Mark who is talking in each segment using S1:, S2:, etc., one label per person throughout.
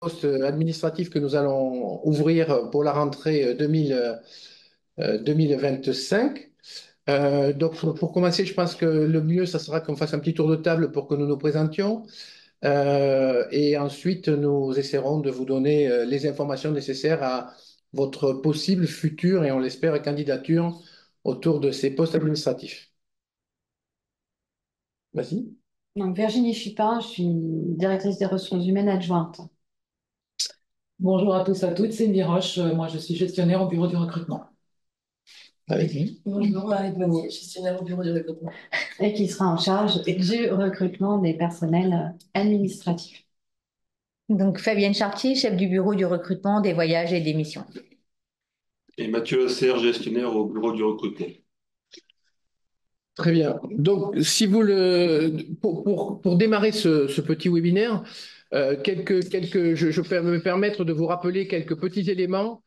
S1: postes administratifs que nous allons ouvrir pour la rentrée 2025. Donc, pour commencer, je pense que le mieux, ça sera qu'on fasse un petit tour de table pour que nous nous présentions. Et ensuite, nous essaierons de vous donner les informations nécessaires à votre possible futur, et on l'espère, candidature autour de ces postes administratifs. Vas-y.
S2: Donc, Virginie Chupin, je suis directrice des ressources humaines adjointe.
S3: Bonjour à tous et à toutes, c'est Cindy Roche. Moi, je suis gestionnaire au bureau du recrutement.
S1: Allez-y.
S4: Bonjour, Marie Bonnier, gestionnaire au bureau du recrutement.
S2: Et qui sera en charge du recrutement des personnels administratifs.
S5: Donc Fabienne Chartier, chef du bureau du recrutement, des voyages et des missions.
S6: Et Mathieu Asser, gestionnaire au bureau du recrutement.
S1: Très bien. Donc, si vous pour démarrer ce petit webinaire, je peux me permettre de vous rappeler quelques petits éléments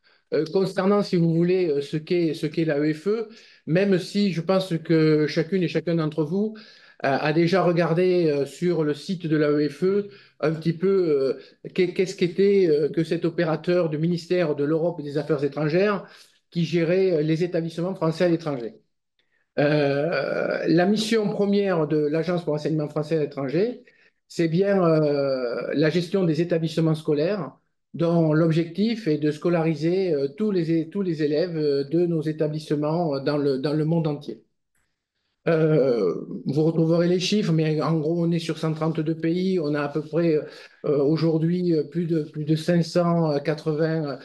S1: concernant, si vous voulez, ce qu'est l'AEFE, même si je pense que chacune et chacun d'entre vous a déjà regardé sur le site de l'AEFE un petit peu qu'est-ce qu'était que cet opérateur du ministère de l'Europe et des Affaires étrangères qui gérait les établissements français à l'étranger. La mission première de l'Agence pour l'enseignement français à l'étranger, c'est bien la gestion des établissements scolaires dont l'objectif est de scolariser tous les élèves de nos établissements dans le monde entier. Vous retrouverez les chiffres, mais en gros, on est sur 132 pays. On a à peu près aujourd'hui plus de 580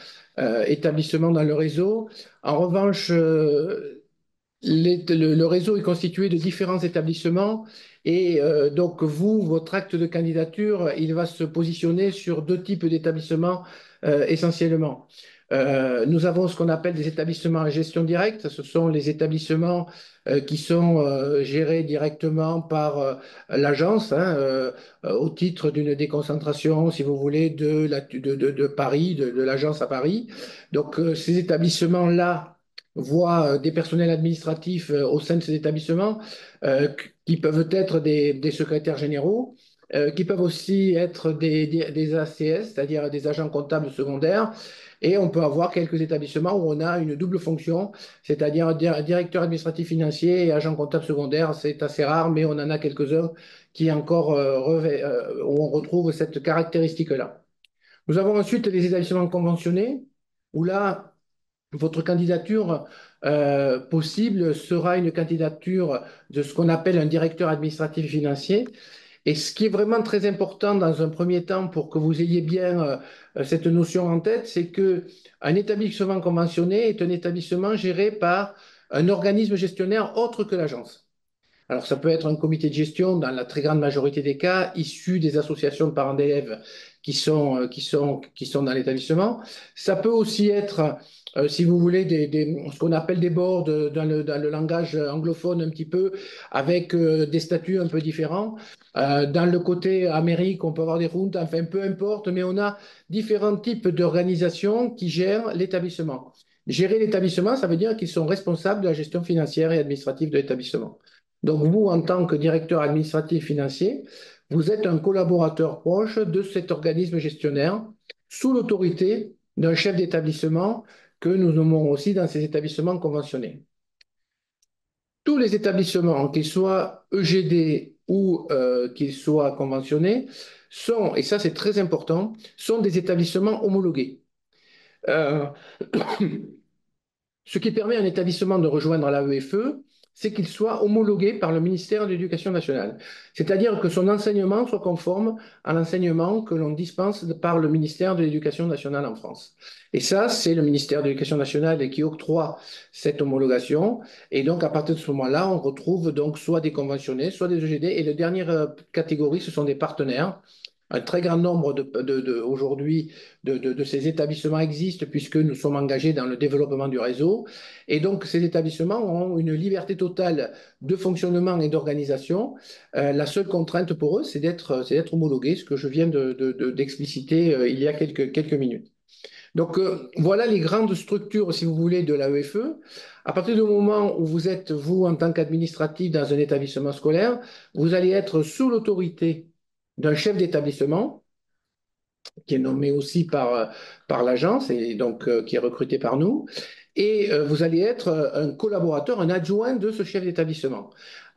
S1: établissements dans le réseau. En revanche, le réseau est constitué de différents établissements et donc vous, votre acte de candidature, il va se positionner sur deux types d'établissements essentiellement. Nous avons ce qu'on appelle des établissements à gestion directe. Ce sont les établissements qui sont gérés directement par l'agence au titre d'une déconcentration, si vous voulez, de Paris, de l'agence à Paris. Donc ces établissements-là voient des personnels administratifs au sein de ces établissements euh, qui peuvent être des secrétaires généraux, qui peuvent aussi être des ACS, c'est-à-dire des agents comptables secondaires. Et on peut avoir quelques établissements où on a une double fonction, c'est-à-dire un directeur administratif financier et agent comptable secondaire. C'est assez rare, mais on en a quelques-uns qui encore où on retrouve cette caractéristique-là. Nous avons ensuite les établissements conventionnés, où là, votre candidature possible sera une candidature de ce qu'on appelle un directeur administratif financier. Et ce qui est vraiment très important dans un premier temps pour que vous ayez bien cette notion en tête, c'est que un établissement conventionné est un établissement géré par un organisme gestionnaire autre que l'agence. Alors, ça peut être un comité de gestion dans la très grande majorité des cas, issu des associations de parents d'élèves qui sont dans l'établissement. Ça peut aussi être, si vous voulez, ce qu'on appelle des boards dans le langage anglophone un petit peu, avec des statuts un peu différents. Dans le côté Amérique, on peut avoir des rounds, enfin, peu importe, mais on a différents types d'organisations qui gèrent l'établissement. Gérer l'établissement, ça veut dire qu'ils sont responsables de la gestion financière et administrative de l'établissement. Donc, vous, en tant que directeur administratif financier, vous êtes un collaborateur proche de cet organisme gestionnaire sous l'autorité d'un chef d'établissement que nous nommons aussi dans ces établissements conventionnés. Tous les établissements, qu'ils soient EGD ou qu'ils soient conventionnés, sont, et ça c'est très important, sont des établissements homologués. Euh, Ce qui permet à un établissement de rejoindre l'AEFE, c'est qu'il soit homologué par le ministère de l'Éducation nationale. C'est-à-dire que son enseignement soit conforme à l'enseignement que l'on dispense par le ministère de l'Éducation nationale en France. Et ça, c'est le ministère de l'Éducation nationale qui octroie cette homologation. Et donc, à partir de ce moment-là, on retrouve donc soit des conventionnés, soit des EGD. Et la dernière catégorie, ce sont des partenaires. Un très grand nombre aujourd'hui de ces établissements existent puisque nous sommes engagés dans le développement du réseau. Et donc, ces établissements ont une liberté totale de fonctionnement et d'organisation. La seule contrainte pour eux, c'est d'être homologués, ce que je viens d'expliciter il y a quelques minutes. Donc, voilà les grandes structures, si vous voulez, de l'AEFE. À partir du moment où vous êtes, vous, en tant qu'administratif dans un établissement scolaire, vous allez être sous l'autorité d'un chef d'établissement qui est nommé aussi par l'agence et donc qui est recruté par nous. Et vous allez être un collaborateur, un adjoint de ce chef d'établissement,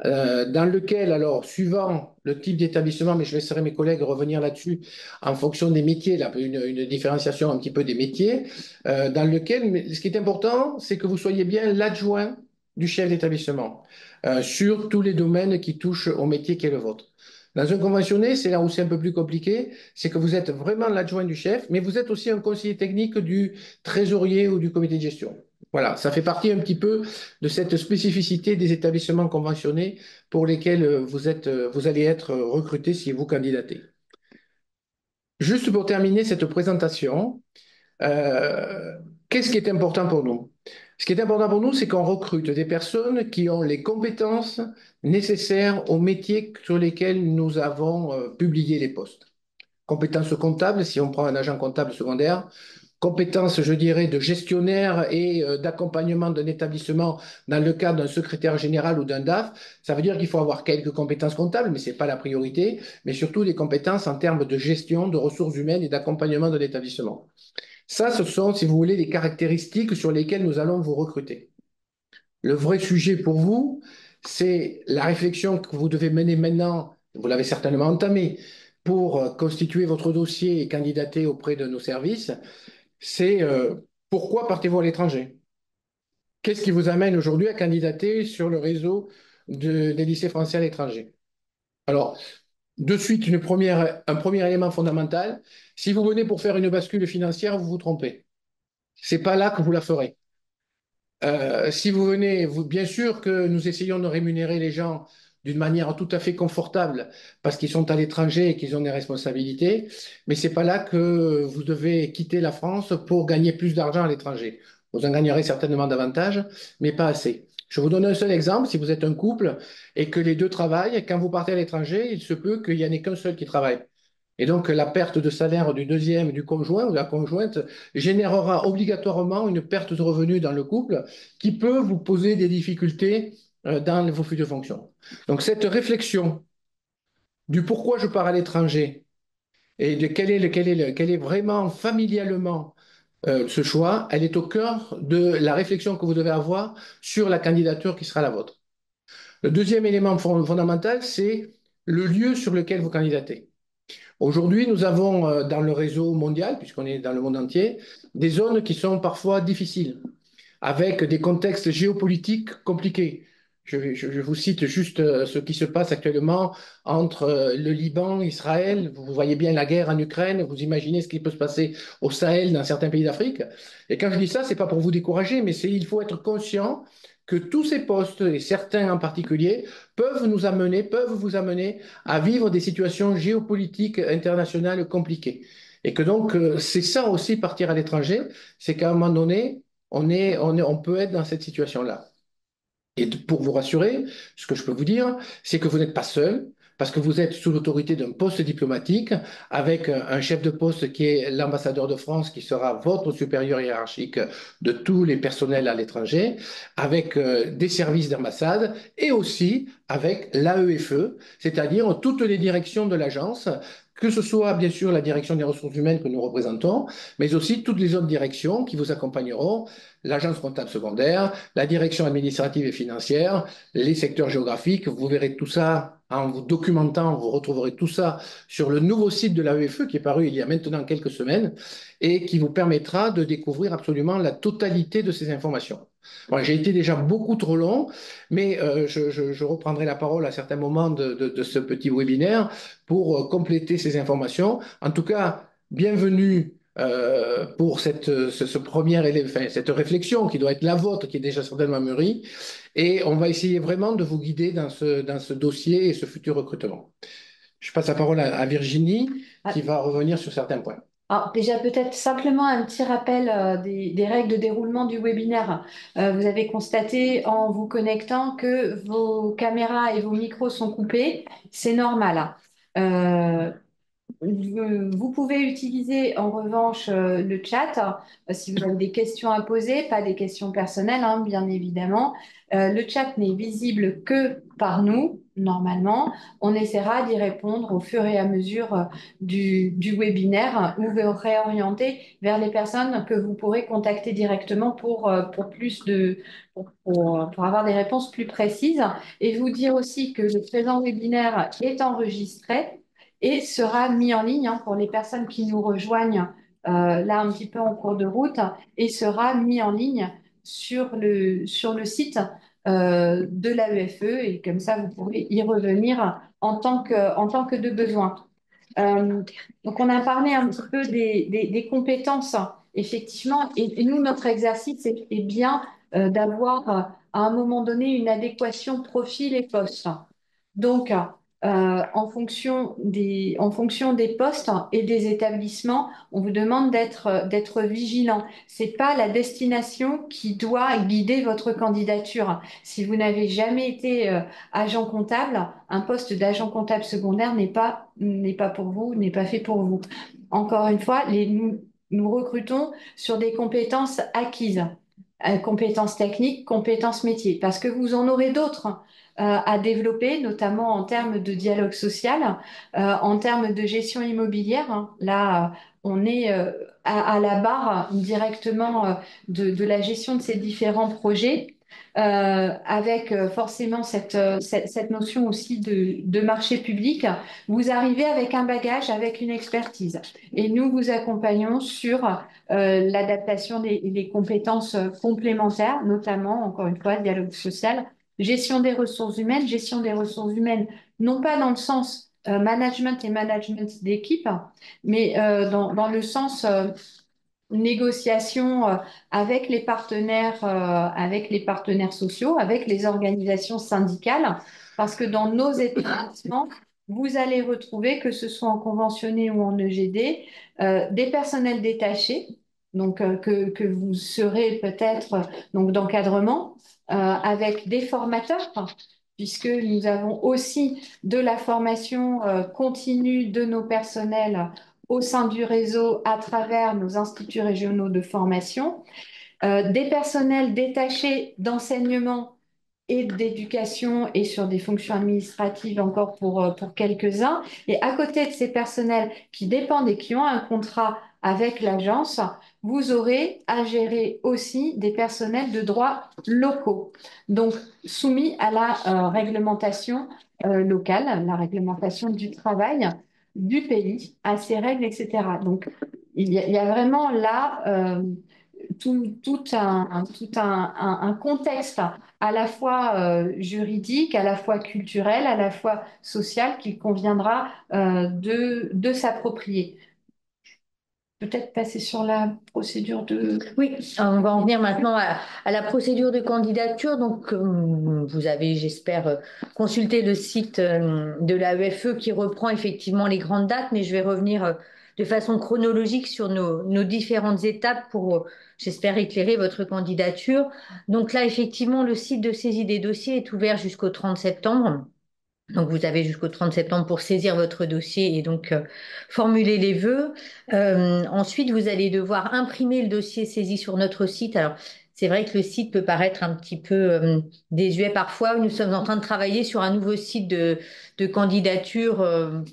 S1: dans lequel, alors, suivant le type d'établissement, mais je laisserai mes collègues revenir là-dessus en fonction des métiers, là, une différenciation un petit peu des métiers, dans lequel, mais ce qui est important, c'est que vous soyez bien l'adjoint du chef d'établissement sur tous les domaines qui touchent au métier qui est le vôtre. Dans un conventionné, c'est là où c'est un peu plus compliqué, c'est que vous êtes vraiment l'adjoint du chef, mais vous êtes aussi un conseiller technique du trésorier ou du comité de gestion. Voilà, ça fait partie un petit peu de cette spécificité des établissements conventionnés pour lesquels vous allez être recruté si vous candidatez. Juste pour terminer cette présentation, euh, qu'est-ce qui est important pour nous? Ce qui est important pour nous, c'est qu'on recrute des personnes qui ont les compétences nécessaires aux métiers sur lesquels nous avons publié les postes. Compétences comptables, si on prend un agent comptable secondaire, compétences, je dirais, de gestionnaire et d'accompagnement d'un établissement dans le cadre d'un secrétaire général ou d'un DAF. Ça veut dire qu'il faut avoir quelques compétences comptables, mais ce n'est pas la priorité, mais surtout des compétences en termes de gestion, de ressources humaines et d'accompagnement de l'établissement. Ça, ce sont, si vous voulez, les caractéristiques sur lesquelles nous allons vous recruter. Le vrai sujet pour vous, c'est la réflexion que vous devez mener maintenant, vous l'avez certainement entamée, pour constituer votre dossier et candidater auprès de nos services, c'est pourquoi partez-vous à l'étranger? Qu'est-ce qui vous amène aujourd'hui à candidater sur le réseau des lycées français à l'étranger? Alors, de suite, un premier élément fondamental, si vous venez pour faire une bascule financière, vous vous trompez. C'est pas là que vous la ferez. Si vous venez, bien sûr que nous essayons de rémunérer les gens d'une manière tout à fait confortable parce qu'ils sont à l'étranger et qu'ils ont des responsabilités, mais c'est pas là que vous devez quitter la France pour gagner plus d'argent à l'étranger. Vous en gagnerez certainement davantage, mais pas assez. Je vous donne un seul exemple. Si vous êtes un couple et que les deux travaillent, quand vous partez à l'étranger, il se peut qu'il n'y en ait qu'un seul qui travaille. Et donc, la perte de salaire du deuxième, du conjoint ou de la conjointe générera obligatoirement une perte de revenus dans le couple qui peut vous poser des difficultés dans vos futures fonctions. Donc, cette réflexion du pourquoi je pars à l'étranger et de quel est vraiment familialement ce choix, elle est au cœur de la réflexion que vous devez avoir sur la candidature qui sera la vôtre. Le deuxième élément fondamental, c'est le lieu sur lequel vous candidatez. Aujourd'hui, nous avons dans le réseau mondial, puisqu'on est dans le monde entier, des zones qui sont parfois difficiles, avec des contextes géopolitiques compliqués. Je vous cite juste ce qui se passe actuellement entre le Liban, Israël. Vous voyez bien la guerre en Ukraine. Vous imaginez ce qui peut se passer au Sahel, dans certains pays d'Afrique. Et quand je dis ça, c'est pas pour vous décourager, mais il faut être conscient que tous ces postes, et certains en particulier, peuvent vous amener à vivre des situations géopolitiques internationales compliquées. Et que donc, c'est ça aussi partir à l'étranger, c'est qu'à un moment donné, on peut être dans cette situation-là. Et pour vous rassurer, ce que je peux vous dire, c'est que vous n'êtes pas seul, parce que vous êtes sous l'autorité d'un poste diplomatique, avec un chef de poste qui est l'ambassadeur de France, qui sera votre supérieur hiérarchique de tous les personnels à l'étranger, avec des services d'ambassade, et aussi avec l'AEFE, c'est-à-dire toutes les directions de l'agence, que ce soit bien sûr la direction des ressources humaines que nous représentons, mais aussi toutes les autres directions qui vous accompagneront, l'agence comptable secondaire, la direction administrative et financière, les secteurs géographiques. Vous verrez tout ça en vous documentant, vous retrouverez tout ça sur le nouveau site de l'AEFE qui est paru il y a maintenant quelques semaines et qui vous permettra de découvrir absolument la totalité de ces informations. Voilà, j'ai été déjà beaucoup trop long, mais je reprendrai la parole à certains moments de ce petit webinaire pour compléter ces informations. En tout cas, bienvenue pour ce premier enfin, cette réflexion qui doit être la vôtre, qui est déjà certainement mûrie. Et on va essayer vraiment de vous guider dans ce dossier et ce futur recrutement. Je passe la parole à Virginie qui va revenir sur certains points.
S2: Alors, déjà, peut-être simplement un petit rappel des règles de déroulement du webinaire. Vous avez constaté en vous connectant que vos caméras et vos micros sont coupés. C'est normal, hein. Vous pouvez utiliser en revanche le chat si vous avez des questions à poser, pas des questions personnelles, hein, bien évidemment. Le chat n'est visible que par nous, normalement. On essaiera d'y répondre au fur et à mesure du webinaire ou vous réorienter vers les personnes que vous pourrez contacter directement pour plus pour avoir des réponses plus précises. Et vous dire aussi que le présent webinaire est enregistré et sera mis en ligne pour les personnes qui nous rejoignent là un petit peu en cours de route et sera mis en ligne sur le site de l'AEFE et comme ça vous pourrez y revenir en tant que de besoin. Donc on a parlé un petit peu des compétences effectivement et nous notre exercice est bien d'avoir à un moment donné une adéquation profil et poste. Donc, en fonction des postes et des établissements, on vous demande d'être vigilant. C'est pas la destination qui doit guider votre candidature. Si vous n'avez jamais été agent comptable, un poste d'agent comptable secondaire n'est pas pour vous, n'est pas fait pour vous. Encore une fois, nous recrutons sur des compétences acquises, compétences techniques, compétences métiers, parce que vous en aurez d'autres à développer, notamment en termes de dialogue social, en termes de gestion immobilière. Hein. Là, on est à la barre directement de la gestion de ces différents projets. Avec forcément cette notion aussi de marché public, vous arrivez avec un bagage, avec une expertise. Et nous vous accompagnons sur l'adaptation des compétences complémentaires, notamment, encore une fois, dialogue social, gestion des ressources humaines, non pas dans le sens management et management d'équipe, mais dans le sens négociation avec les partenaires sociaux, avec les organisations syndicales, parce que dans nos établissements, vous allez retrouver, que ce soit en conventionné ou en EGD, des personnels détachés, donc que vous serez peut-être donc d'encadrement, avec des formateurs, puisque nous avons aussi de la formation continue de nos personnels au sein du réseau à travers nos instituts régionaux de formation, des personnels détachés d'enseignement et d'éducation et sur des fonctions administratives encore pour quelques-uns. Et à côté de ces personnels qui dépendent et qui ont un contrat avec l'agence, vous aurez à gérer aussi des personnels de droit locaux, donc soumis à la réglementation locale, la réglementation du travail du pays, à ses règles, etc. Donc, il y a vraiment là un contexte à la fois juridique, à la fois culturel, à la fois social qu'il conviendra de s'approprier. Peut-être passer sur la procédure de...
S5: Oui, on va en venir maintenant à la procédure de candidature. Donc, vous avez, j'espère, consulté le site de l'AEFE qui reprend effectivement les grandes dates, mais je vais revenir de façon chronologique sur nos différentes étapes pour, j'espère, éclairer votre candidature. Donc là, effectivement, le site de saisie des dossiers est ouvert jusqu'au 30 septembre. Donc, vous avez jusqu'au 30 septembre pour saisir votre dossier et donc formuler les vœux. Ensuite, vous allez devoir imprimer le dossier saisi sur notre site. Alors, c'est vrai que le site peut paraître un petit peu désuet parfois. Nous sommes en train de travailler sur un nouveau site de candidature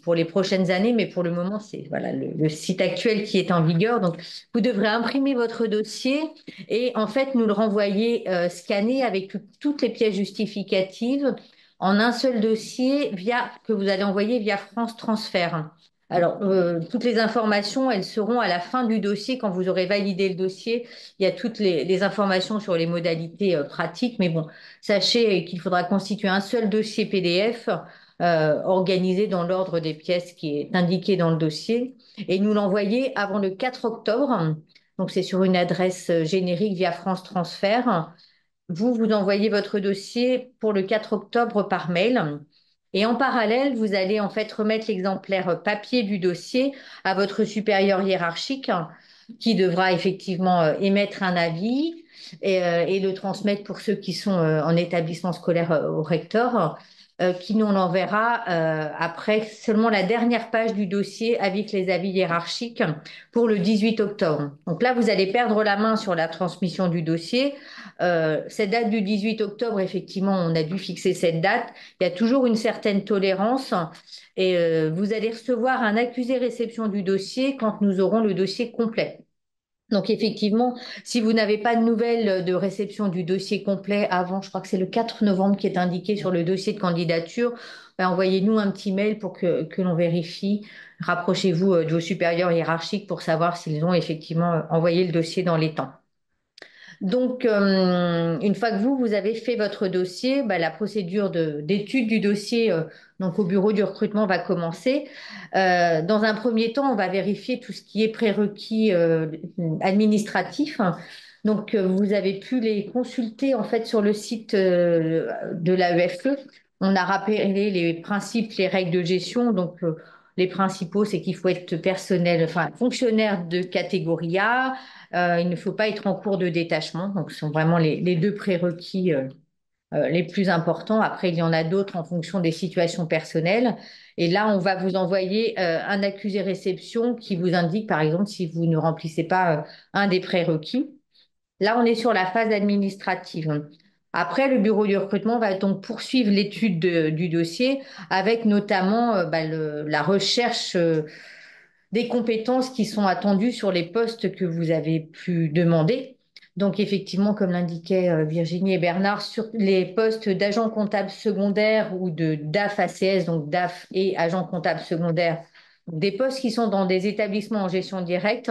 S5: pour les prochaines années, mais pour le moment, c'est voilà, le site actuel qui est en vigueur. Donc, vous devrez imprimer votre dossier et en fait, nous le renvoyer scanné avec toutes les pièces justificatives en un seul dossier que vous allez envoyer via France Transfert. Alors, toutes les informations, elles seront à la fin du dossier. Quand vous aurez validé le dossier, il y a toutes les informations sur les modalités pratiques. Mais bon, sachez qu'il faudra constituer un seul dossier PDF organisé dans l'ordre des pièces qui est indiqué dans le dossier et nous l'envoyer avant le 4 octobre. Donc, c'est sur une adresse générique via France Transfert. Vous envoyez votre dossier pour le 4 octobre par mail. Et en parallèle, vous allez en fait remettre l'exemplaire papier du dossier à votre supérieur hiérarchique qui devra effectivement émettre un avis et le transmettre pour ceux qui sont en établissement scolaire au recteur. qui nous l'enverra après seulement la dernière page du dossier avec les avis hiérarchiques pour le 18 octobre. Donc là, vous allez perdre la main sur la transmission du dossier. Cette date du 18 octobre, effectivement, on a dû fixer cette date. Il y a toujours une certaine tolérance et vous allez recevoir un accusé-réception du dossier quand nous aurons le dossier complet. Donc effectivement, si vous n'avez pas de nouvelles de réception du dossier complet avant, je crois que c'est le 4 novembre qui est indiqué sur le dossier de candidature, ben, envoyez-nous un petit mail pour que l'on vérifie. Rapprochez-vous de vos supérieurs hiérarchiques pour savoir s'ils ont effectivement envoyé le dossier dans les temps. Donc, une fois que vous avez fait votre dossier, bah, la procédure d'étude du dossier donc au bureau du recrutement va commencer. Dans un premier temps, on va vérifier tout ce qui est prérequis administratif. Donc, vous avez pu les consulter en fait sur le site de l'AEFE. On a rappelé les principes, les règles de gestion. Donc, les principaux, c'est qu'il faut être personnel, enfin fonctionnaire de catégorie A. Il ne faut pas être en cours de détachement. Donc, ce sont vraiment les deux prérequis les plus importants. Après, il y en a d'autres en fonction des situations personnelles. Et là, on va vous envoyer un accusé réception qui vous indique, par exemple, si vous ne remplissez pas un des prérequis. Là, on est sur la phase administrative. Après, le bureau du recrutement va donc poursuivre l'étude du dossier avec notamment la recherche des compétences qui sont attendues sur les postes que vous avez pu demander. Donc, effectivement, comme l'indiquaient Virginie et Bernard, sur les postes d'agent comptable secondaire ou de DAF ACS, donc DAF et agent comptable secondaire, des postes qui sont dans des établissements en gestion directe,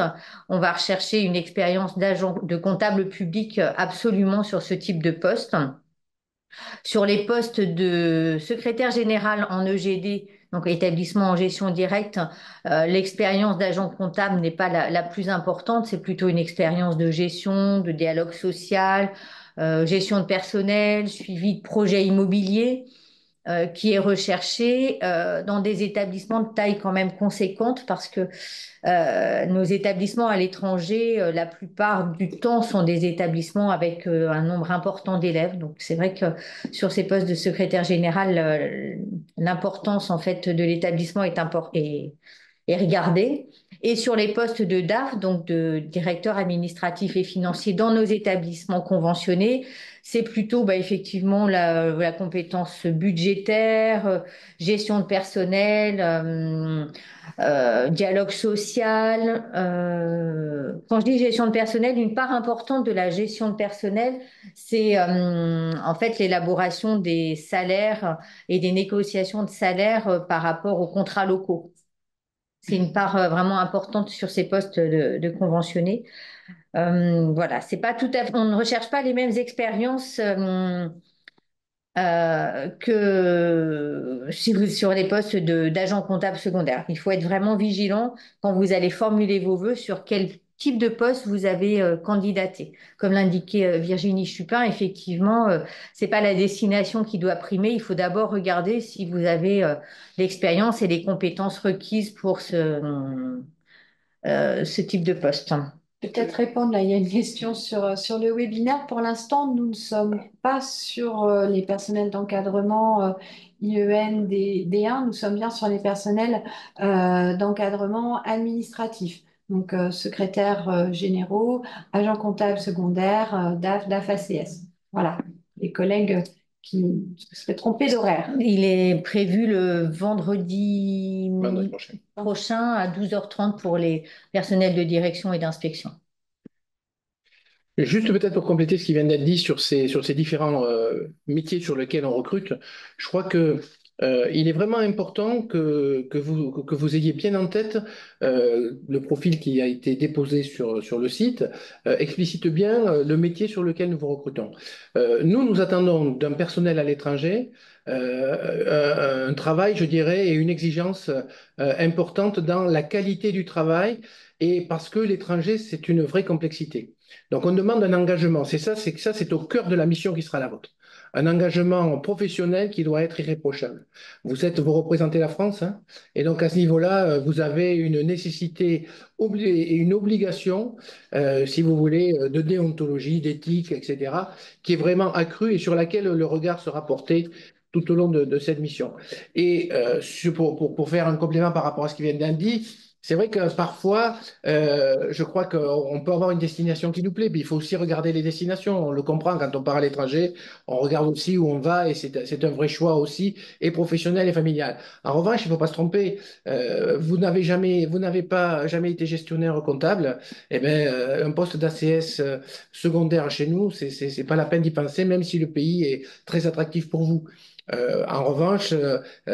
S5: on va rechercher une expérience d'agent de comptable public absolument sur ce type de poste. Sur les postes de secrétaire général en EGD, donc établissement en gestion directe, l'expérience d'agent comptable n'est pas la plus importante, c'est plutôt une expérience de gestion, de dialogue social, gestion de personnel, suivi de projets immobiliers qui est recherché dans des établissements de taille quand même conséquente parce que nos établissements à l'étranger, la plupart du temps, sont des établissements avec un nombre important d'élèves. Donc, c'est vrai que sur ces postes de secrétaire général, l'importance en fait de l'établissement est regardée. Et sur les postes de DAF, donc de directeur administratif et financier dans nos établissements conventionnés, c'est plutôt effectivement la compétence budgétaire, gestion de personnel, dialogue social. Quand je dis gestion de personnel, une part importante de la gestion de personnel, c'est en fait l'élaboration des salaires et des négociations de salaires par rapport aux contrats locaux. C'est une part vraiment importante sur ces postes de conventionnés. Voilà, c'est pas tout à fait, on ne recherche pas les mêmes expériences que sur les postes d'agent comptable secondaire. Il faut être vraiment vigilant quand vous allez formuler vos vœux sur quel type de poste vous avez candidaté. Comme l'indiquait Virginie Chupin, effectivement, c'est pas la destination qui doit primer. Il faut d'abord regarder si vous avez l'expérience et les compétences requises pour ce type de poste.
S2: Peut-être répondre, là, il y a une question sur le webinaire. Pour l'instant, nous ne sommes pas sur les personnels d'encadrement IEN D1, nous sommes bien sur les personnels d'encadrement administratif. Donc, secrétaires généraux, agents comptables secondaires, DAF, DAF ACS. Voilà, les collègues qui se seraient trompés d'horaire.
S5: Il est prévu le vendredi
S1: Vendredi
S5: prochain à 12h30 pour les personnels de direction et d'inspection.
S1: Juste peut-être pour compléter ce qui vient d'être dit sur ces différents métiers sur lesquels on recrute, je crois que il est vraiment important que vous ayez bien en tête le profil qui a été déposé sur le site, explicite bien le métier sur lequel nous vous recrutons. Nous attendons d'un personnel à l'étranger un travail, je dirais, et une exigence importante dans la qualité du travail, et parce que l'étranger, c'est une vraie complexité. Donc, on demande un engagement. C'est au cœur de la mission qui sera la vôtre. Un engagement professionnel qui doit être irréprochable. Vous représentez la France, hein, et donc à ce niveau-là, vous avez une nécessité et une obligation, si vous voulez, de déontologie, d'éthique, etc., qui est vraiment accrue et sur laquelle le regard sera porté tout au long de cette mission. Et pour faire un complément par rapport à ce qui vient d'être dit, c'est vrai que parfois, je crois qu'on peut avoir une destination qui nous plaît, mais il faut aussi regarder les destinations. On le comprend quand on part à l'étranger, on regarde aussi où on va et c'est un vrai choix aussi, et professionnel et familial. En revanche, il ne faut pas se tromper. Vous n'avez pas jamais été gestionnaire comptable. Eh ben, un poste d'ACS secondaire chez nous, c'est pas la peine d'y penser, même si le pays est très attractif pour vous. En revanche,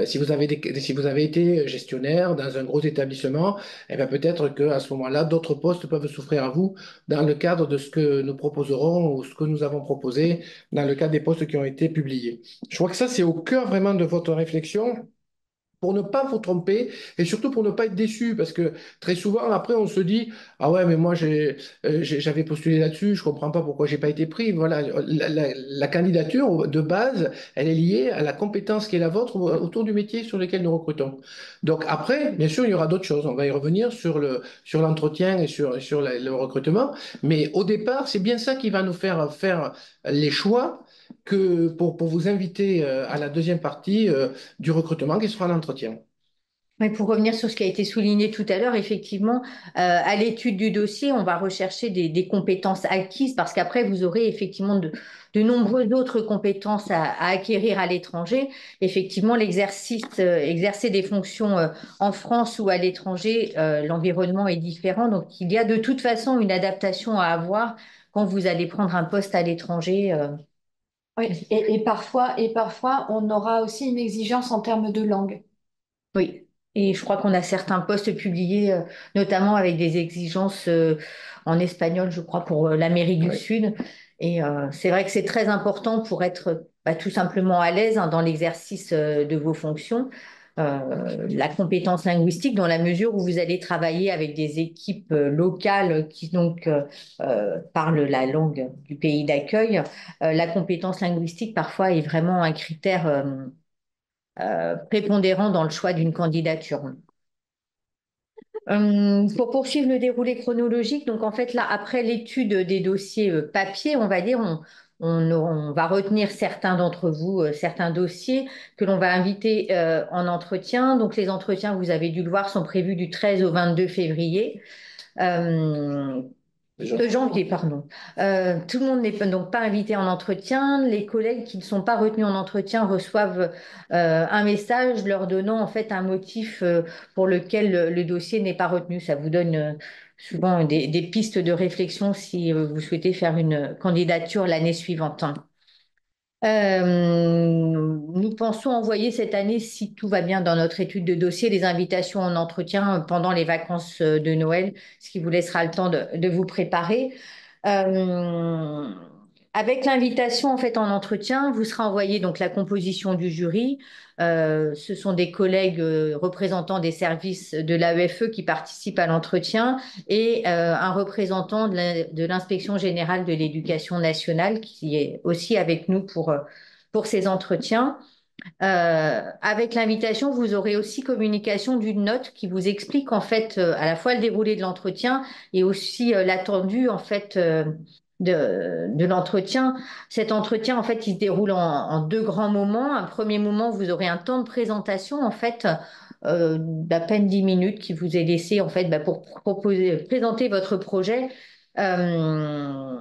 S1: si vous avez été gestionnaire dans un gros établissement, eh bien peut-être qu'à ce moment-là, d'autres postes peuvent s'offrir à vous dans le cadre de ce que nous proposerons ou ce que nous avons proposé dans le cadre des postes qui ont été publiés. Je crois que ça, c'est au cœur vraiment de votre réflexion pour ne pas vous tromper et surtout pour ne pas être déçu parce que très souvent après on se dit ah ouais mais moi j'avais postulé là-dessus, je comprends pas pourquoi j'ai pas été pris. Voilà, la candidature de base elle est liée à la compétence qui est la vôtre autour du métier sur lequel nous recrutons. Donc après bien sûr il y aura d'autres choses, on va y revenir sur l'entretien et sur le recrutement, mais au départ c'est bien ça qui va nous faire les choix que pour vous inviter à la deuxième partie du recrutement qui sera l'entretien.
S5: Mais pour revenir sur ce qui a été souligné tout à l'heure, effectivement, à l'étude du dossier, on va rechercher des compétences acquises parce qu'après, vous aurez effectivement de nombreuses autres compétences à acquérir à l'étranger. Effectivement, exercer des fonctions en France ou à l'étranger, l'environnement est différent. Donc, il y a de toute façon une adaptation à avoir quand vous allez prendre un poste à l'étranger.
S2: Oui, et parfois, on aura aussi une exigence en termes de langue.
S5: Oui, et je crois qu'on a certains postes publiés, notamment avec des exigences en espagnol, je crois, pour l'Amérique du
S1: Oui.
S5: Sud. Et c'est vrai que c'est très important pour être tout simplement à l'aise hein, dans l'exercice de vos fonctions. La compétence linguistique, dans la mesure où vous allez travailler avec des équipes locales qui donc parlent la langue du pays d'accueil, la compétence linguistique parfois est vraiment un critère prépondérant dans le choix d'une candidature. Pour poursuivre le déroulé chronologique, donc en fait là, après l'étude des dossiers papier, on va dire, on va retenir certains d'entre vous, certains dossiers que l'on va inviter en entretien. Donc les entretiens, vous avez dû le voir, sont prévus du 13 au 22 février. Euh, janvier, pardon. Tout le monde n'est donc pas invité en entretien. Les collègues qui ne sont pas retenus en entretien reçoivent un message leur donnant en fait un motif pour lequel le dossier n'est pas retenu. Ça vous donne souvent des pistes de réflexion si vous souhaitez faire une candidature l'année suivante. Nous pensons envoyer cette année, si tout va bien dans notre étude de dossier, les invitations en entretien pendant les vacances de Noël, ce qui vous laissera le temps de vous préparer. Euh, Avec l'invitation en fait en entretien, vous sera envoyé donc la composition du jury. Ce sont des collègues représentants des services de l'AEFE qui participent à l'entretien et un représentant de l'Inspection générale de l'éducation nationale qui est aussi avec nous pour ces entretiens. Avec l'invitation, vous aurez aussi communication d'une note qui vous explique en fait à la fois le déroulé de l'entretien et aussi l'attendu en fait de l'entretien. Cet entretien en fait il se déroule en deux grands moments. Un premier moment, vous aurez un temps de présentation en fait d'à peine 10 minutes qui vous est laissé en fait pour présenter votre projet. Euh,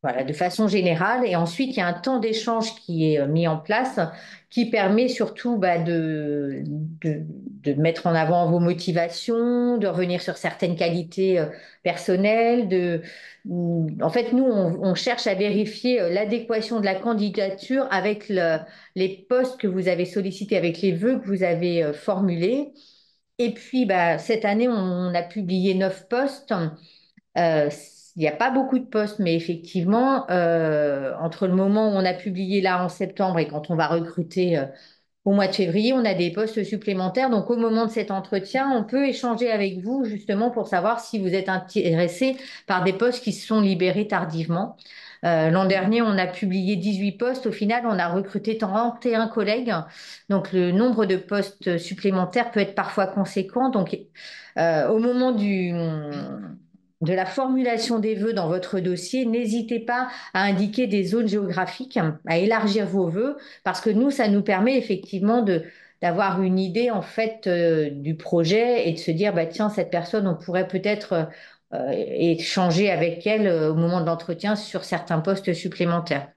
S5: voilà, de façon générale. Et ensuite, il y a un temps d'échange qui est mis en place qui permet surtout de mettre en avant vos motivations, de revenir sur certaines qualités personnelles. En fait, nous, on cherche à vérifier l'adéquation de la candidature avec les postes que vous avez sollicités, avec les vœux que vous avez formulés. Et puis, cette année, on a publié 9 postes. Euh, il n'y a pas beaucoup de postes, mais effectivement, entre le moment où on a publié là en septembre et quand on va recruter au mois de février, on a des postes supplémentaires. Donc, au moment de cet entretien, on peut échanger avec vous justement pour savoir si vous êtes intéressé par des postes qui se sont libérés tardivement. L'an dernier, on a publié 18 postes. Au final, on a recruté 31 collègues. Donc, le nombre de postes supplémentaires peut être parfois conséquent. Donc, au moment de la formulation des vœux dans votre dossier, n'hésitez pas à indiquer des zones géographiques, à élargir vos vœux, parce que nous, ça nous permet effectivement d'avoir une idée en fait du projet et de se dire, bah, tiens, cette personne, on pourrait peut-être échanger avec elle au moment de l'entretien sur certains postes supplémentaires.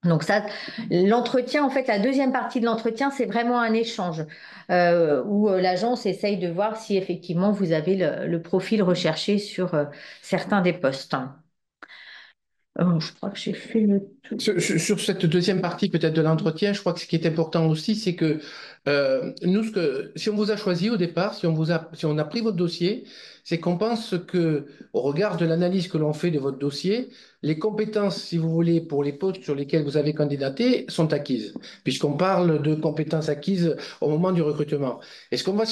S5: Donc ça, l'entretien, en fait, la deuxième partie de l'entretien, c'est vraiment un échange où l'agence essaye de voir si effectivement vous avez le profil recherché sur certains des postes. Je crois que j'ai fait le tour.
S1: Sur cette deuxième partie peut-être de l'entretien, je crois que ce qui est important aussi, c'est que nous, si on vous a choisi au départ, si on a pris votre dossier, c'est qu'on pense que, au regard de l'analyse que l'on fait de votre dossier, les compétences, si vous voulez, pour les postes sur lesquels vous avez candidaté, sont acquises, puisqu'on parle de compétences acquises au moment du recrutement. Est-ce qu'on va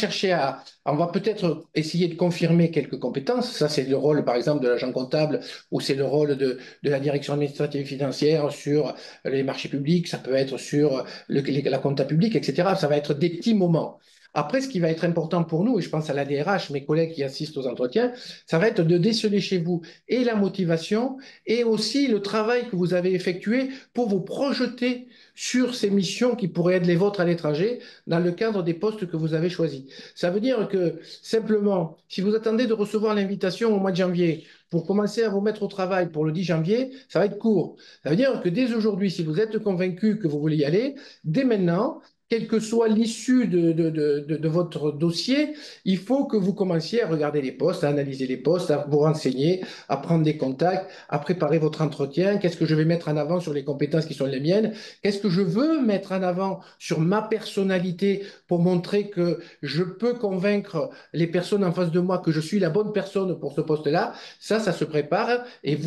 S1: on va peut-être essayer de confirmer quelques compétences. Ça, c'est le rôle, par exemple, de l'agent comptable, ou c'est le rôle de la direction administrative et financière sur les marchés publics, ça peut être sur la compta publique, etc. Ça va être des petits moments. Après, ce qui va être important pour nous, et je pense à la DRH, mes collègues qui assistent aux entretiens, ça va être de déceler chez vous et la motivation et aussi le travail que vous avez effectué pour vous projeter sur ces missions qui pourraient être les vôtres à l'étranger dans le cadre des postes que vous avez choisis. Ça veut dire que simplement, si vous attendez de recevoir l'invitation au mois de janvier pour commencer à vous mettre au travail pour le 10 janvier, ça va être court. Ça veut dire que dès aujourd'hui, si vous êtes convaincu que vous voulez y aller, dès maintenant, quelle que soit l'issue de votre dossier, il faut que vous commenciez à regarder les postes, à analyser les postes, à vous renseigner, à prendre des contacts, à préparer votre entretien. Qu'est-ce que je vais mettre en avant sur les compétences qui sont les miennes? Qu'est-ce que je veux mettre en avant sur ma personnalité pour montrer que je peux convaincre les personnes en face de moi que je suis la bonne personne pour ce poste-là? Ça se prépare et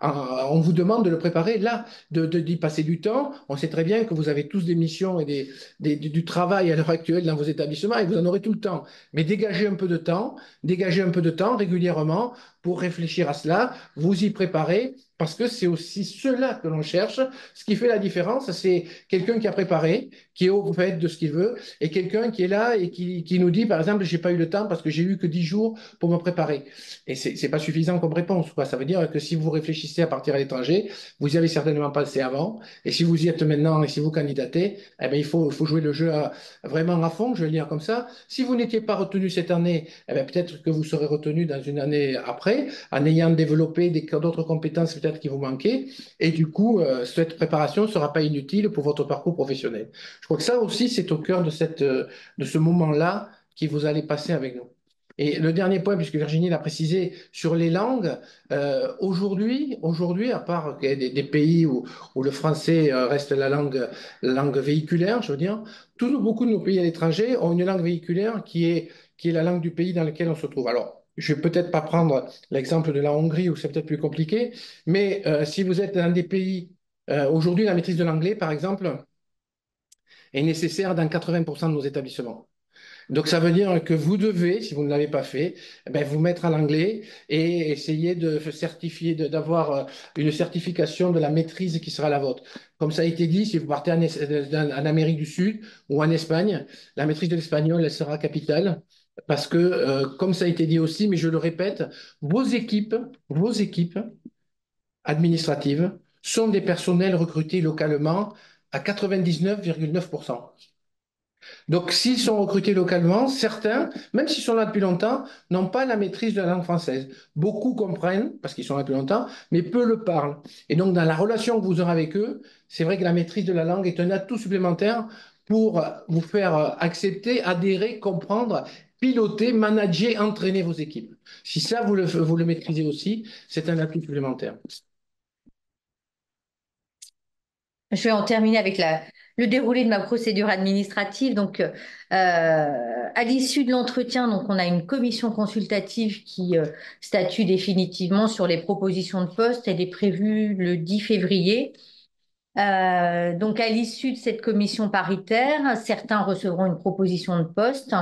S1: on vous demande de le préparer là, d'y passer du temps. On sait très bien que vous avez tous des missions et du travail à l'heure actuelle dans vos établissements et vous en aurez tout le temps. Mais dégagez un peu de temps régulièrement pour réfléchir à cela, vous y préparer, parce que c'est aussi cela que l'on cherche. Ce qui fait la différence, c'est quelqu'un qui a préparé, qui est au fait de ce qu'il veut, et quelqu'un qui est là et qui nous dit, par exemple, j'ai pas eu le temps parce que j'ai eu que 10 jours pour me préparer. Et c'est pas suffisant comme réponse, quoi. Ça veut dire que si vous réfléchissez à partir à l'étranger, vous y avez certainement pensé avant, et si vous y êtes maintenant et si vous candidatez, eh bien, il faut jouer le jeu vraiment à fond, je vais le dire comme ça. Si vous n'étiez pas retenu cette année, eh bien, peut-être que vous serez retenu dans une année après, en ayant développé d'autres compétences peut-être qui vous manquaient, et du coup, cette préparation ne sera pas inutile pour votre parcours professionnel. Je crois que ça aussi, c'est au cœur de ce moment-là qui vous allez passer avec nous. Et le dernier point, puisque Virginie l'a précisé, sur les langues, aujourd'hui, à part qu'il y a des pays où le français reste la langue véhiculaire, je veux dire, beaucoup de nos pays à l'étranger ont une langue véhiculaire qui est la langue du pays dans lequel on se trouve. Alors, je vais peut-être pas prendre l'exemple de la Hongrie où c'est peut-être plus compliqué, mais si vous êtes dans des pays, aujourd'hui, la maîtrise de l'anglais, par exemple, est nécessaire dans 80% de nos établissements. Donc, ça veut dire que vous devez, si vous ne l'avez pas fait, eh ben, vous mettre à l'anglais et essayer de certifier, d'avoir une certification de la maîtrise qui sera la vôtre. Comme ça a été dit, si vous partez en Amérique du Sud ou en Espagne, la maîtrise de l'espagnol, elle sera capitale. Parce que, comme ça a été dit aussi, mais je le répète, vos équipes administratives sont des personnels recrutés localement à 99,9%. Donc, s'ils sont recrutés localement, certains, même s'ils sont là depuis longtemps, n'ont pas la maîtrise de la langue française. Beaucoup comprennent, parce qu'ils sont là depuis longtemps, mais peu le parlent. Et donc, dans la relation que vous aurez avec eux, c'est vrai que la maîtrise de la langue est un atout supplémentaire pour vous faire accepter, adhérer, comprendre, piloter, manager, entraîner vos équipes. Si ça, vous le maîtrisez aussi, c'est un atout supplémentaire.
S5: Je vais en terminer avec le déroulé de ma procédure administrative. Donc, à l'issue de l'entretien, donc on a une commission consultative qui statue définitivement sur les propositions de poste. Elle est prévue le 10 février. Donc, à l'issue de cette commission paritaire, certains recevront une proposition de poste.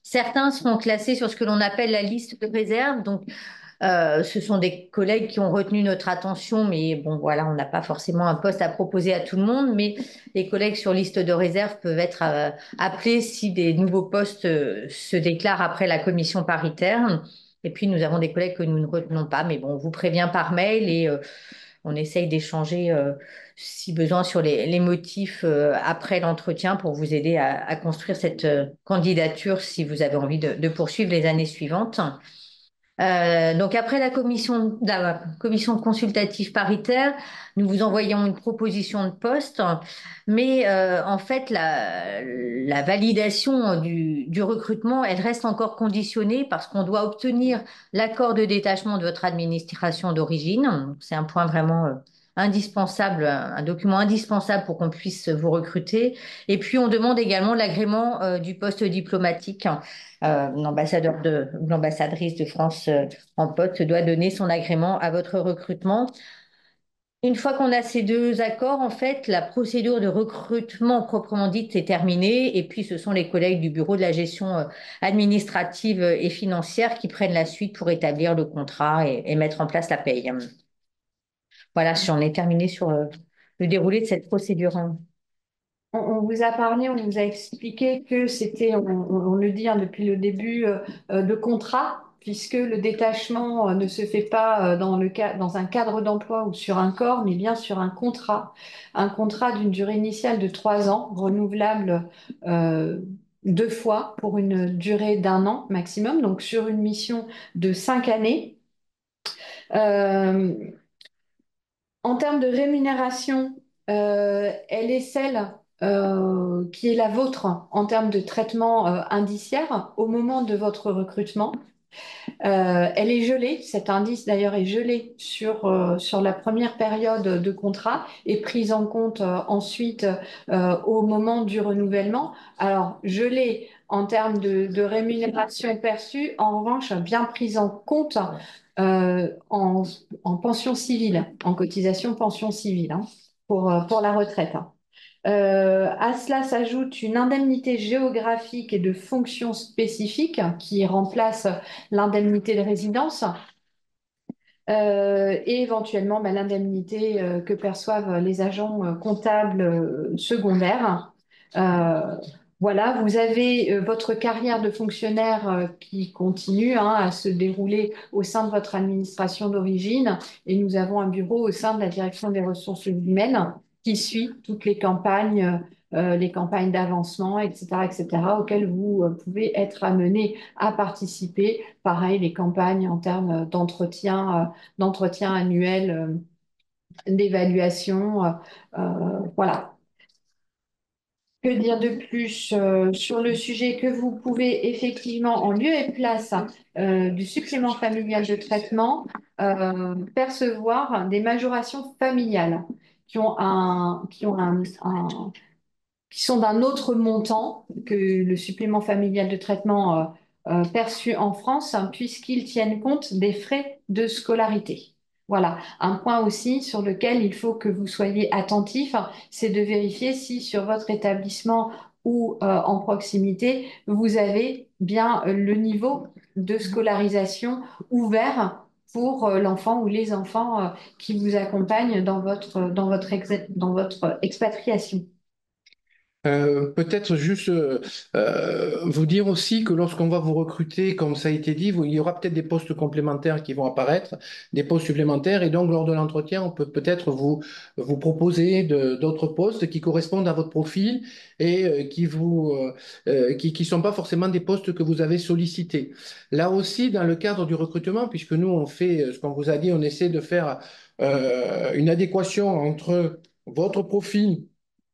S5: Certains seront classés sur ce que l'on appelle la liste de réserve. Donc, ce sont des collègues qui ont retenu notre attention, mais bon, voilà, on n'a pas forcément un poste à proposer à tout le monde, mais les collègues sur liste de réserve peuvent être appelés si des nouveaux postes se déclarent après la commission paritaire. Et puis, nous avons des collègues que nous ne retenons pas, mais bon, on vous prévient par mail et on essaye d'échanger, si besoin, sur les motifs après l'entretien pour vous aider à construire cette candidature si vous avez envie de poursuivre les années suivantes. Donc après la commission consultative paritaire, nous vous envoyons une proposition de poste, mais en fait la validation du recrutement, elle reste encore conditionnée parce qu'on doit obtenir l'accord de détachement de votre administration d'origine. C'est un point vraiment indispensable, un document indispensable pour qu'on puisse vous recruter. Et puis on demande également l'agrément du poste diplomatique. L'ambassadrice de France en poste doit donner son agrément à votre recrutement. Une fois qu'on a ces deux accords, en fait, la procédure de recrutement proprement dite est terminée. Et puis, ce sont les collègues du bureau de la gestion administrative et financière qui prennent la suite pour établir le contrat et mettre en place la paye. Voilà, j'en ai terminé sur le déroulé de cette procédure.
S2: On vous a parlé, on vous a expliqué que c'était, on le dit hein, depuis le début, de contrat, puisque le détachement ne se fait pas dans un cadre d'emploi ou sur un corps, mais bien sur un contrat d'une durée initiale de 3 ans, renouvelable 2 fois pour une durée d'1 an maximum, donc sur une mission de 5 années. Euh, En termes de rémunération, elle est celle qui est la vôtre en termes de traitement indiciaire au moment de votre recrutement. Elle est gelée, cet indice d'ailleurs est gelé sur la première période de contrat et prise en compte ensuite au moment du renouvellement. Alors, gelé en termes de rémunération perçue, en revanche, bien prise en compte en pension civile, en cotisation pension civile hein, pour la retraite. À cela s'ajoute une indemnité géographique et de fonction spécifique qui remplace l'indemnité de résidence et éventuellement l'indemnité que perçoivent les agents comptables secondaires. Voilà, vous avez votre carrière de fonctionnaire qui continue hein, à se dérouler au sein de votre administration d'origine et nous avons un bureau au sein de la direction des ressources humaines qui suit toutes les campagnes d'avancement, etc., auxquelles vous pouvez être amené à participer. Pareil, les campagnes en termes d'entretien annuel, d'évaluation, voilà. Que dire de plus sur le sujet que vous pouvez effectivement, en lieu et place du supplément familial de traitement, percevoir des majorations familiales qui sont d'un autre montant que le supplément familial de traitement perçu en France, hein, puisqu'ils tiennent compte des frais de scolarité. Voilà, un point aussi sur lequel il faut que vous soyez attentif, hein, c'est de vérifier si sur votre établissement ou en proximité, vous avez bien le niveau de scolarisation ouvert pour l'enfant ou les enfants qui vous accompagnent dans votre expatriation.
S1: Peut-être juste vous dire aussi que lorsqu'on va vous recruter, comme ça a été dit, il y aura peut-être des postes complémentaires qui vont apparaître, des postes supplémentaires, et donc lors de l'entretien, on peut peut-être vous proposer d'autres postes qui correspondent à votre profil et qui sont pas forcément des postes que vous avez sollicités. Là aussi, dans le cadre du recrutement, puisque nous on fait ce qu'on vous a dit, on essaie de faire une adéquation entre votre profil,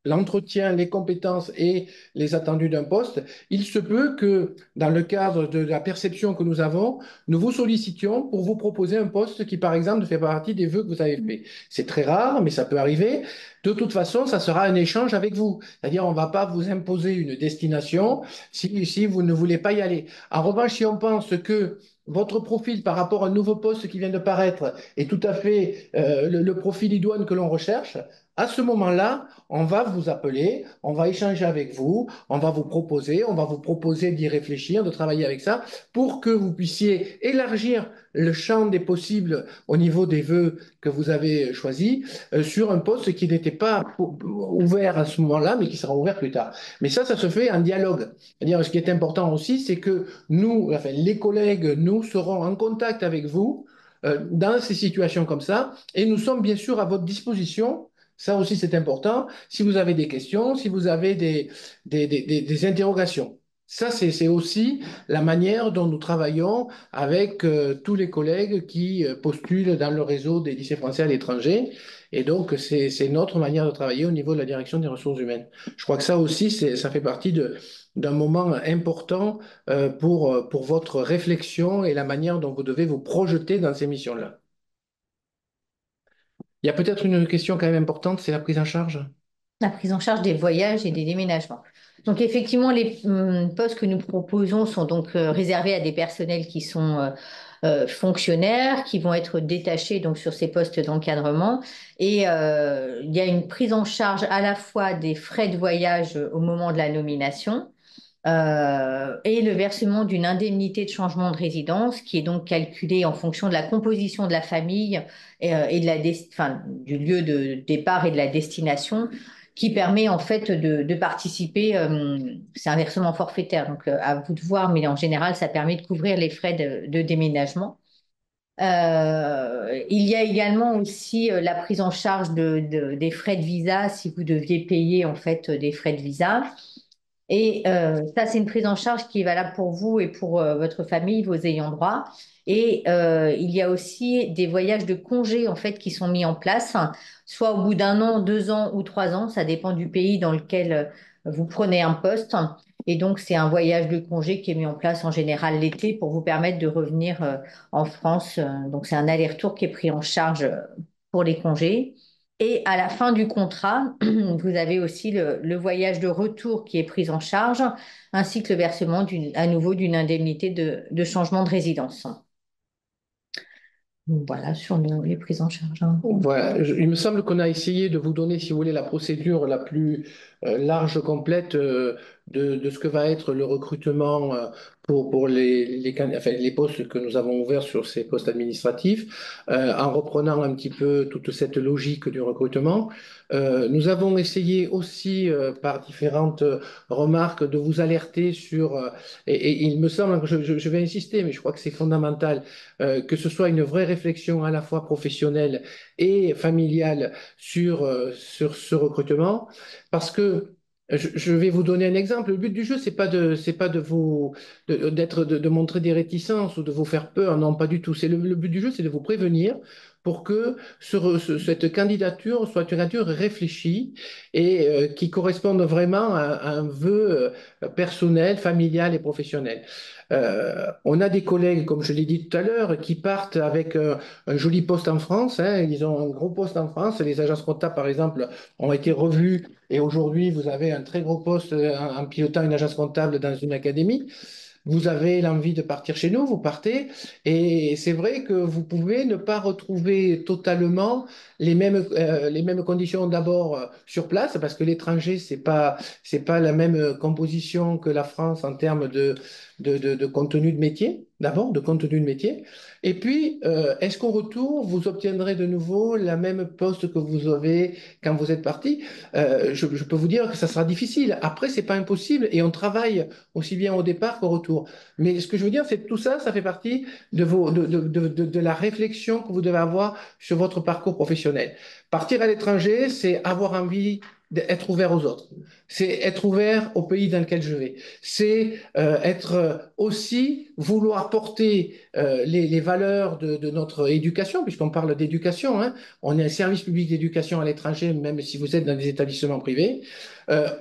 S1: l'entretien, les compétences et les attendus d'un poste, il se peut que dans le cadre de la perception que nous avons, nous vous sollicitions pour vous proposer un poste qui, par exemple, fait partie des vœux que vous avez faits. C'est très rare, mais ça peut arriver. De toute façon, ça sera un échange avec vous. C'est-à-dire, on ne va pas vous imposer une destination si vous ne voulez pas y aller. En revanche, si on pense que votre profil par rapport à un nouveau poste qui vient de paraître est tout à fait le profil idoine que l'on recherche, À ce moment-là, on va vous appeler, on va échanger avec vous, on va vous proposer d'y réfléchir, de travailler avec ça, pour que vous puissiez élargir le champ des possibles au niveau des vœux que vous avez choisis sur un poste qui n'était pas ouvert à ce moment-là, mais qui sera ouvert plus tard. Mais ça se fait en dialogue. C'est-à-dire, ce qui est important aussi, c'est que nous, enfin, les collègues, nous serons en contact avec vous dans ces situations comme ça, et nous sommes bien sûr à votre disposition. Ça aussi, c'est important. Si vous avez des questions, si vous avez des interrogations. Ça, c'est aussi la manière dont nous travaillons avec tous les collègues qui postulent dans le réseau des lycées français à l'étranger. Et donc, c'est notre manière de travailler au niveau de la direction des ressources humaines. Je crois que ça aussi, ça fait partie d'un moment important pour votre réflexion et la manière dont vous devez vous projeter dans ces missions-là. Il y a peut-être une question quand même importante, c'est la prise en charge.
S5: La prise en charge des voyages et des déménagements. Donc effectivement, les postes que nous proposons sont donc réservés à des personnels qui sont fonctionnaires, qui vont être détachés donc sur ces postes d'encadrement. Et il y a une prise en charge à la fois des frais de voyage au moment de la nomination. Et le versement d'une indemnité de changement de résidence qui est donc calculée en fonction de la composition de la famille et de enfin, du lieu de départ et de la destination, qui permet en fait de participer. C'est un versement forfaitaire, donc à vous de voir, mais en général, ça permet de couvrir les frais de déménagement. Il y a également aussi la prise en charge des frais de visa si vous deviez payer en fait des frais de visa. Et ça, c'est une prise en charge qui est valable pour vous et pour votre famille, vos ayants droit. Et il y a aussi des voyages de congé en fait qui sont mis en place, soit au bout d'un an, 2 ans ou 3 ans, ça dépend du pays dans lequel vous prenez un poste. Et donc, c'est un voyage de congé qui est mis en place en général l'été pour vous permettre de revenir en France. Donc, c'est un aller-retour qui est pris en charge pour les congés. Et à la fin du contrat, vous avez aussi le voyage de retour qui est pris en charge, ainsi que le versement à nouveau d'une indemnité de changement de résidence. Voilà sur les prises en charge.
S1: Voilà, il me semble qu'on a essayé de vous donner, si vous voulez, la procédure la plus large, complète de ce que va être le recrutement pour enfin, les postes que nous avons ouverts sur ces postes administratifs, en reprenant un petit peu toute cette logique du recrutement. Nous avons essayé aussi, par différentes remarques, de vous alerter sur, et il me semble que je vais insister, mais je crois que c'est fondamental, que ce soit une vraie réflexion à la fois professionnelle et familiale sur ce recrutement, parce que je vais vous donner un exemple. Le but du jeu, c'est pas de vous, de montrer des réticences ou de vous faire peur. Non, pas du tout. Le but du jeu, c'est de vous prévenir pour que cette candidature soit une candidature réfléchie et qui corresponde vraiment à un vœu personnel, familial et professionnel. On a des collègues, comme je l'ai dit tout à l'heure, qui partent avec un joli poste en France. Hein, ils ont un gros poste en France. Les agences comptables, par exemple, ont été revues et aujourd'hui, vous avez un très gros poste en pilotant une agence comptable dans une académie. Vous avez l'envie de partir chez nous, vous partez. Et c'est vrai que vous pouvez ne pas retrouver totalement les mêmes conditions d'abord sur place, parce que l'étranger, c'est pas la même composition que la France en termes de contenu de métier, d'abord, de contenu de métier. Et puis, est-ce qu'au retour, vous obtiendrez de nouveau la même poste que vous avez quand vous êtes parti? Je peux vous dire que ça sera difficile. Après, c'est pas impossible et on travaille aussi bien au départ qu'au retour. Mais ce que je veux dire, c'est que tout ça, ça fait partie de la réflexion que vous devez avoir sur votre parcours professionnel. Partir à l'étranger, c'est avoir envie d'être ouvert aux autres. C'est être ouvert au pays dans lequel je vais. C'est être aussi vouloir porter les valeurs de notre éducation, puisqu'on parle d'éducation. Hein. On est un service public d'éducation à l'étranger, même si vous êtes dans des établissements privés.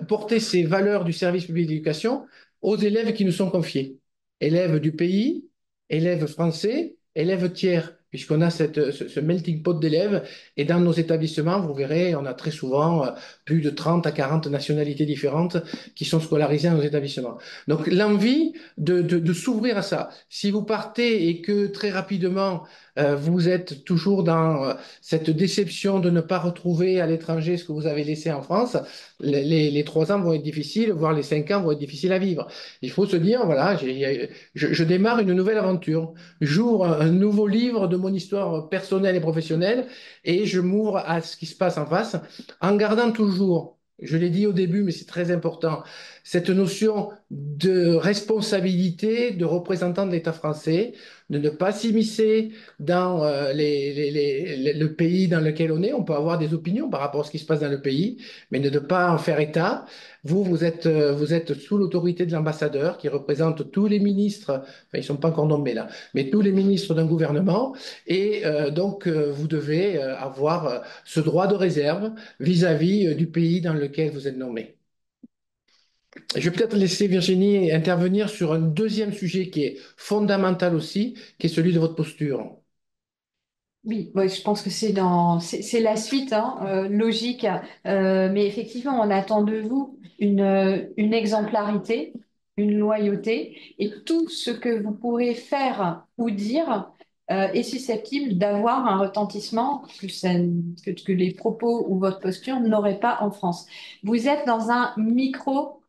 S1: Porter ces valeurs du service public d'éducation aux élèves qui nous sont confiés. Élèves du pays, élèves français, élèves tiers. puisqu'on a ce melting pot d'élèves. Et dans nos établissements, vous verrez, on a très souvent plus de 30 à 40 nationalités différentes qui sont scolarisées dans nos établissements. Donc l'envie de s'ouvrir à ça. Si vous partez et que très rapidement, vous êtes toujours dans cette déception de ne pas retrouver à l'étranger ce que vous avez laissé en France, les 3 ans vont être difficiles, voire les 5 ans vont être difficiles à vivre. Il faut se dire, voilà, je démarre une nouvelle aventure. J'ouvre un nouveau livre de mon histoire personnelle et professionnelle et je m'ouvre à ce qui se passe en face en gardant toujours, je l'ai dit au début, mais c'est très important, cette notion de responsabilité de représentant de l'État français, de ne pas s'immiscer dans le pays dans lequel on est. On peut avoir des opinions par rapport à ce qui se passe dans le pays, mais de ne pas en faire état. Vous êtes sous l'autorité de l'ambassadeur qui représente tous les ministres, enfin ils ne sont pas encore nommés là, mais tous les ministres d'un gouvernement, et donc vous devez avoir ce droit de réserve vis-à-vis du pays dans lequel vous êtes nommé. Je vais peut-être laisser Virginie intervenir sur un deuxième sujet qui est fondamental aussi, qui est celui de votre posture.
S2: Oui, ouais, je pense que c'est la suite, hein, logique. Mais effectivement, on attend de vous une exemplarité, une loyauté, et tout ce que vous pourrez faire ou dire est susceptible d'avoir un retentissement que les propos ou votre posture n'auraient pas en France. Vous êtes dans un microcosme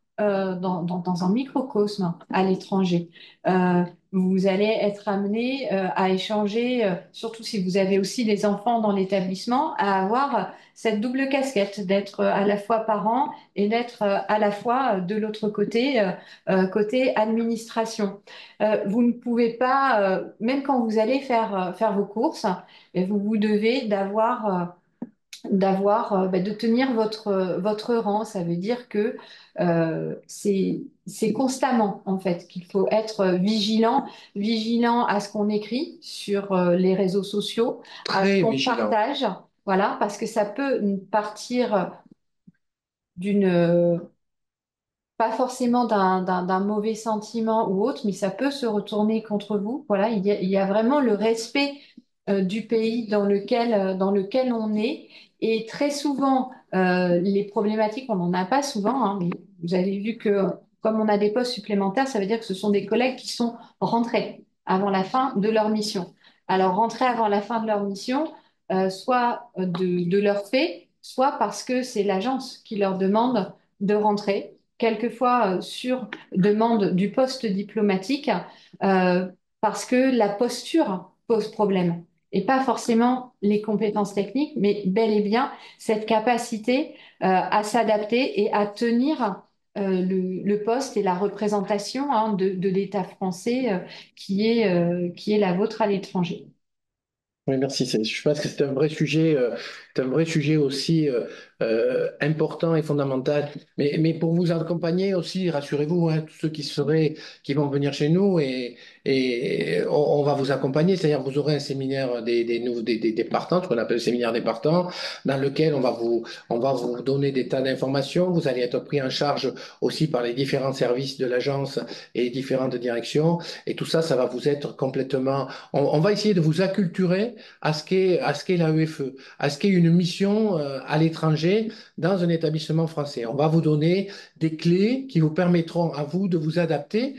S2: à l'étranger. Vous allez être amené à échanger, surtout si vous avez aussi des enfants dans l'établissement, à avoir cette double casquette, d'être à la fois parent et d'être à la fois de l'autre côté, côté administration. Vous ne pouvez pas, même quand vous allez faire vos courses, vous devez de tenir votre rang. Ça veut dire que c'est constamment, en fait, qu'il faut être vigilant à ce qu'on écrit sur les réseaux sociaux, à ce
S1: Très
S2: qu'on
S1: vigilant.
S2: partage, voilà, parce que ça peut partir d'une, pas forcément d'un mauvais sentiment ou autre, mais ça peut se retourner contre vous. Voilà, il y a vraiment le respect du pays dans lequel on est. Et très souvent, les problématiques, on n'en a pas souvent, hein, mais vous avez vu que comme on a des postes supplémentaires, ça veut dire que ce sont des collègues qui sont rentrés avant la fin de leur mission. Alors, rentrer avant la fin de leur mission, soit de leur fait, soit parce que c'est l'agence qui leur demande de rentrer, quelquefois sur demande du poste diplomatique, euh, parce que la posture pose problème. Et pas forcément les compétences techniques, mais bel et bien cette capacité à s'adapter et à tenir le poste et la représentation, hein, de l'État français qui est la vôtre à l'étranger.
S1: Oui, merci. Je pense que c'est un vrai sujet aussi important et fondamental. Mais pour vous accompagner aussi, rassurez-vous, hein, tous ceux qui vont venir chez nous et on va vous accompagner. C'est-à-dire, vous aurez un séminaire des partants, ce qu'on appelle le séminaire des partants, dans lequel on va vous donner des tas d'informations. Vous allez être pris en charge aussi par les différents services de l'agence et les différentes directions. Et tout ça, ça va vous être complètement. On va essayer de vous acculturer à ce qu'est l'AEFE, à ce qu'est une mission à l'étranger dans un établissement français. On va vous donner des clés qui vous permettront à vous de vous adapter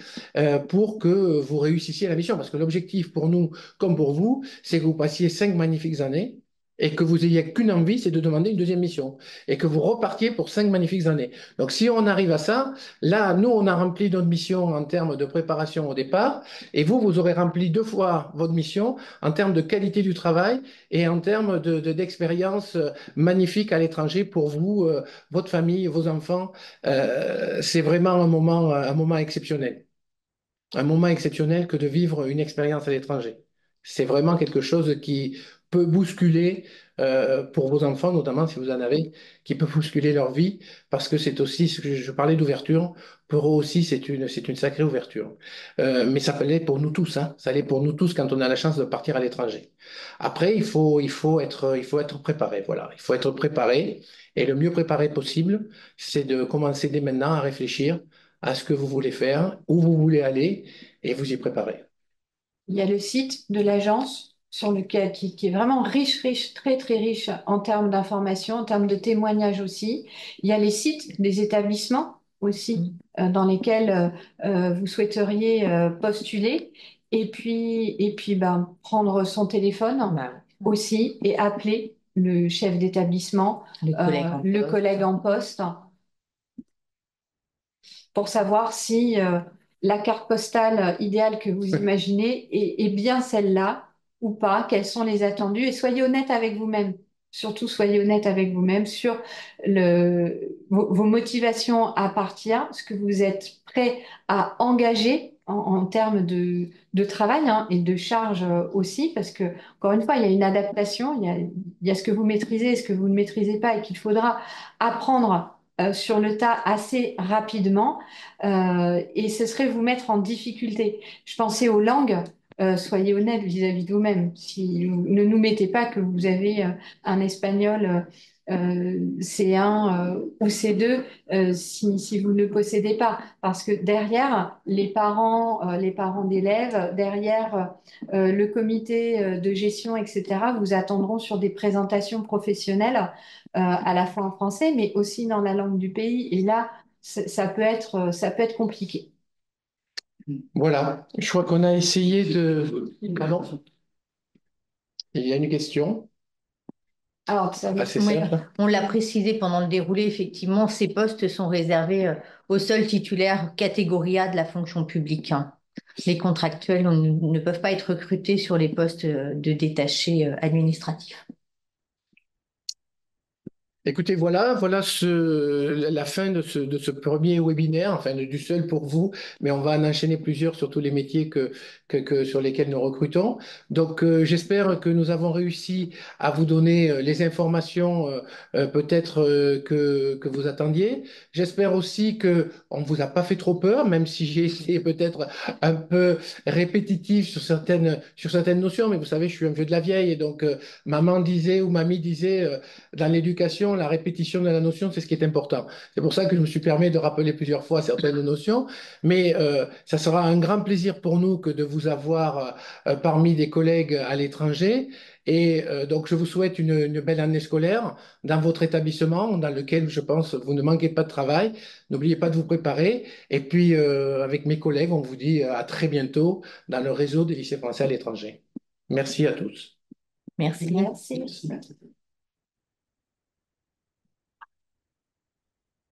S1: pour que vous réussissiez la mission. Parce que l'objectif pour nous, comme pour vous, c'est que vous passiez 5 magnifiques années et que vous ayez qu'une envie, c'est de demander une deuxième mission et que vous repartiez pour 5 magnifiques années. Donc, si on arrive à ça, là, nous, on a rempli notre mission en termes de préparation au départ et vous aurez rempli 2 fois votre mission en termes de qualité du travail et en termes d'expérience magnifique à l'étranger pour vous, votre famille, vos enfants. C'est vraiment un moment exceptionnel. Un moment exceptionnel que de vivre une expérience à l'étranger. C'est vraiment quelque chose qui peut bousculer, pour vos enfants, notamment si vous en avez, qui peut bousculer leur vie, parce que c'est aussi, ce que je parlais d'ouverture, pour eux aussi, c'est une sacrée ouverture. Mais ça l'est pour nous tous, hein. Ça l'est pour nous tous quand on a la chance de partir à l'étranger. Après, il faut être préparé, voilà. Il faut être préparé, et le mieux préparé possible, c'est de commencer dès maintenant à réfléchir à ce que vous voulez faire, où vous voulez aller, et vous y préparer.
S2: Il y a le site de l'agence sur lequel, qui est vraiment riche, riche, très, très riche en termes d'informations, en termes de témoignages aussi. Il y a les sites des établissements aussi, dans lesquels vous souhaiteriez postuler. Et puis ben, prendre son téléphone
S5: Bah,
S2: aussi et appeler le chef d'établissement, le
S5: poste.
S2: collègue en poste, pour savoir si la carte postale idéale que vous imaginez est bien celle-là ou pas, quels sont les attendus, et soyez honnête avec vous-même. Surtout, soyez honnête avec vous-même sur vos motivations à partir, ce que vous êtes prêt à engager en termes de travail, hein, et de charge aussi, parce que, encore une fois, il y a une adaptation, il y a ce que vous maîtrisez et ce que vous ne maîtrisez pas et qu'il faudra apprendre sur le tas assez rapidement, et ce serait vous mettre en difficulté. Je pensais aux langues. Soyez honnête vis-à-vis de vous-même. Si vous ne nous mettez pas que vous avez un espagnol C1 ou C2, si vous ne le possédez pas, parce que derrière les parents d'élèves, derrière le comité de gestion, etc., vous attendront sur des présentations professionnelles à la fois en français, mais aussi dans la langue du pays. Et là, ça peut être compliqué.
S1: Voilà, je crois qu'on a essayé de... Pardon, il y a une question
S2: Alors, ça,
S1: assez
S5: Oui,
S1: simple.
S5: on l'a précisé pendant le déroulé, effectivement, ces postes sont réservés aux seuls titulaires catégorie A de la fonction publique, hein. Les contractuels ne peuvent pas être recrutés sur les postes de détachés administratifs.
S1: Écoutez, voilà la fin de ce premier webinaire, enfin du seul pour vous, mais on va en enchaîner plusieurs sur tous les métiers sur lesquels nous recrutons. Donc, j'espère que nous avons réussi à vous donner les informations peut-être que vous attendiez. J'espère aussi que on vous a pas fait trop peur, même si j'ai été peut-être un peu répétitif sur certaines notions, mais vous savez, je suis un vieux de la vieille, et donc maman disait ou mamie disait dans l'éducation, la répétition de la notion, c'est ce qui est important. C'est pour ça que je me suis permis de rappeler plusieurs fois certaines notions, mais ça sera un grand plaisir pour nous que de vous avoir parmi des collègues à l'étranger. Et donc, je vous souhaite une belle année scolaire dans votre établissement, dans lequel, je pense, vous ne manquez pas de travail. N'oubliez pas de vous préparer. Et puis, avec mes collègues, on vous dit à très bientôt dans le réseau des lycées français à l'étranger. Merci à tous.
S5: Merci.
S2: merci.